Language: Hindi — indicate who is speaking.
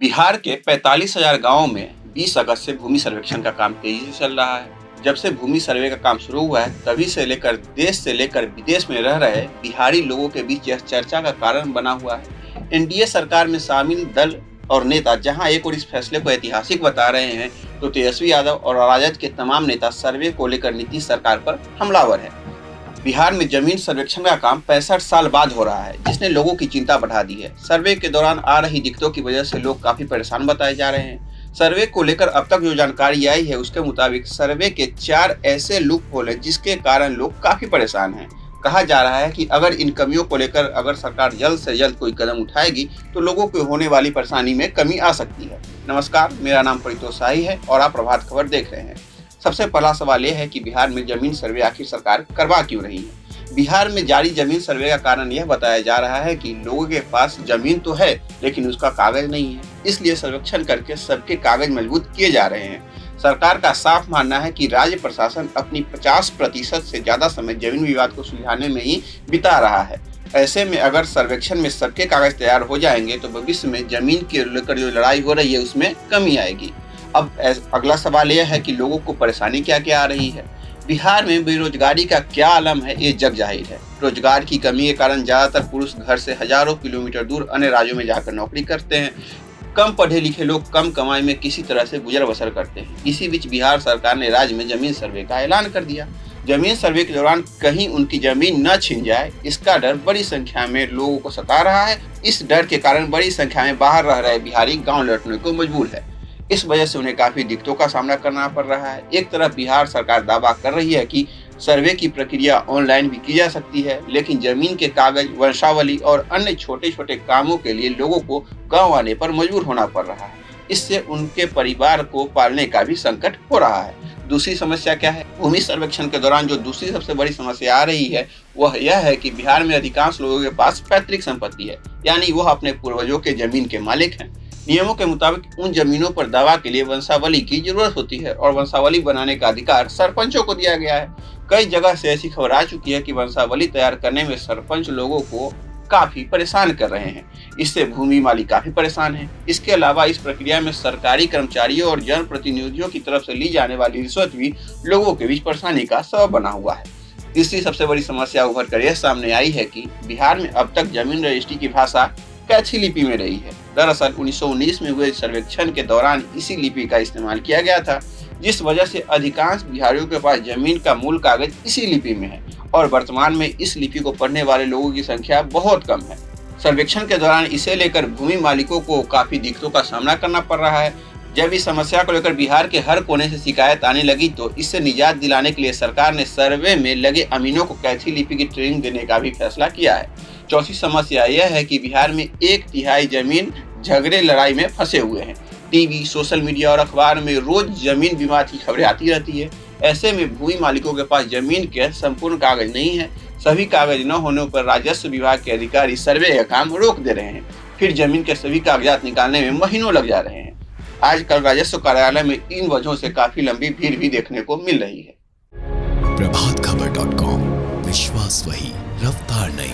Speaker 1: बिहार के 45,000 गांवों में 20 अगस्त से भूमि सर्वेक्षण का काम तेजी से चल रहा है। जब से भूमि सर्वे का काम शुरू हुआ है, तभी से लेकर विदेश में रह रहे बिहारी लोगों के बीच यह चर्चा का कारण बना हुआ है। एनडीए सरकार में शामिल दल और नेता जहां एक और इस फैसले को ऐतिहासिक बता रहे हैं, तो तेजस्वी यादव और राजद के तमाम नेता सर्वे को लेकर नीतीश सरकार पर हमलावर है। बिहार में जमीन सर्वेक्षण का काम 65 साल बाद हो रहा है, जिसने लोगों की चिंता बढ़ा दी है। सर्वे के दौरान आ रही दिक्कतों की वजह से लोग काफी परेशान बताए जा रहे हैं। सर्वे को लेकर अब तक जो जानकारी आई है, उसके मुताबिक सर्वे के 4 ऐसे लूप होल हैं जिसके कारण लोग काफी परेशान हैं। कहा जा रहा है कि अगर इन कमियों को लेकर अगर सरकार जल्द से जल्द कोई कदम उठाएगी, तो लोगों को होने वाली परेशानी में कमी आ सकती है। नमस्कार, मेरा नाम परितोष शाही है और आप प्रभात खबर देख रहे हैं। सबसे पहला सवाल यह है कि बिहार में जमीन सर्वे आखिर सरकार करवा क्यों रही है। बिहार में जारी जमीन सर्वे का कारण यह बताया जा रहा है कि लोगों के पास जमीन तो है, लेकिन उसका कागज नहीं है। इसलिए सर्वेक्षण करके सबके कागज मजबूत किए जा रहे हैं। सरकार का साफ मानना है कि राज्य प्रशासन अपनी 50% से ज्यादा समय जमीन विवाद को सुलझाने में ही बिता रहा है। ऐसे में अगर सर्वेक्षण में सबके कागज तैयार हो जाएंगे, तो भविष्य में जमीन के लेकर जो लड़ाई हो रही है, उसमें कमी आएगी। अब अगला सवाल यह है कि लोगों को परेशानी क्या क्या आ रही है। बिहार में बेरोजगारी का क्या आलम है, ये जग जाहिर है। रोजगार की कमी के कारण ज्यादातर पुरुष घर से हजारों किलोमीटर दूर अन्य राज्यों में जाकर नौकरी करते हैं। कम पढ़े लिखे लोग कम कमाई में किसी तरह से गुजर बसर करते हैं। इसी बीच बिहार सरकार ने राज्य में जमीन सर्वे का ऐलान कर दिया। जमीन सर्वे के दौरान कहीं उनकी जमीन न छिन जाए, इसका डर बड़ी संख्या में लोगों को सता रहा है। इस डर के कारण बड़ी संख्या में बाहर रह रहे बिहारी गाँव लौटने को मजबूर है। इस वजह से उन्हें काफी दिक्कतों का सामना करना पड़ रहा है। एक तरफ बिहार सरकार दावा कर रही है कि सर्वे की प्रक्रिया ऑनलाइन भी की जा सकती है, लेकिन जमीन के कागज, वंशावली और अन्य छोटे छोटे कामों के लिए लोगों को गांव आने पर मजबूर होना पड़ रहा है। इससे उनके परिवार को पालने का भी संकट हो रहा है। दूसरी समस्या क्या है? भूमि सर्वेक्षण के दौरान जो दूसरी सबसे बड़ी समस्या आ रही है, वह यह है कि बिहार में अधिकांश लोगों के पास पैतृक संपत्ति है, यानी वह अपने पूर्वजों के जमीन के मालिक हैं। नियमों के मुताबिक उन जमीनों पर दावा के लिए वंशावली की जरूरत होती है और वंशावली बनाने का अधिकार सरपंचों को दिया गया है। कई जगह से ऐसी खबर आ चुकी है कि वंशावली तैयार करने में सरपंच लोगों को काफी परेशान कर रहे हैं। इससे भूमि मालिक काफी परेशान हैं। इसके अलावा इस प्रक्रिया में सरकारी कर्मचारियों और जनप्रतिनिधियों की तरफ से ली जाने वाली रिश्वत भी लोगों के बीच परेशानी का सबब बना हुआ है। तीसरी सबसे बड़ी समस्या उभर कर यह सामने आई है कि बिहार में अब तक जमीन रजिस्ट्री की भाषा कैथी लिपि में रही है। दरअसल 1919 में हुए सर्वेक्षण के दौरान इसी लिपि का इस्तेमाल किया गया था, जिस वजह से अधिकांश बिहारियों के पास जमीन का मूल कागज इसी लिपि में है और वर्तमान में इस लिपि को पढ़ने वाले लोगों की संख्या बहुत कम है। सर्वेक्षण के दौरान इसे लेकर भूमि मालिकों को काफी दिक्कतों का सामना करना पड़ रहा है। जब इस समस्या को लेकर बिहार के हर कोने से शिकायत आने लगी, तो इससे निजात दिलाने के लिए सरकार ने सर्वे में लगे अमीनों को कैथी लिपि की ट्रेनिंग देने का भी फैसला किया है। चौथी समस्या यह है कि बिहार में 1/3 जमीन झगड़े लड़ाई में फंसे हुए हैं। टीवी, सोशल मीडिया और अखबार में रोज जमीन विवाद की खबरें आती रहती है। ऐसे में भूमि मालिकों के पास जमीन के संपूर्ण कागज नहीं है। सभी कागज न होने पर राजस्व विभाग के अधिकारी सर्वे का काम रोक दे रहे हैं। फिर जमीन के सभी कागजात निकालने में महीनों लग जा रहे हैं। आजकल राजस्व कार्यालय में इन वजहों से काफी लंबी भीड़ भी देखने को मिल रही है।
Speaker 2: प्रभातखबर.com, विश्वास वही, रफ्तार नहीं।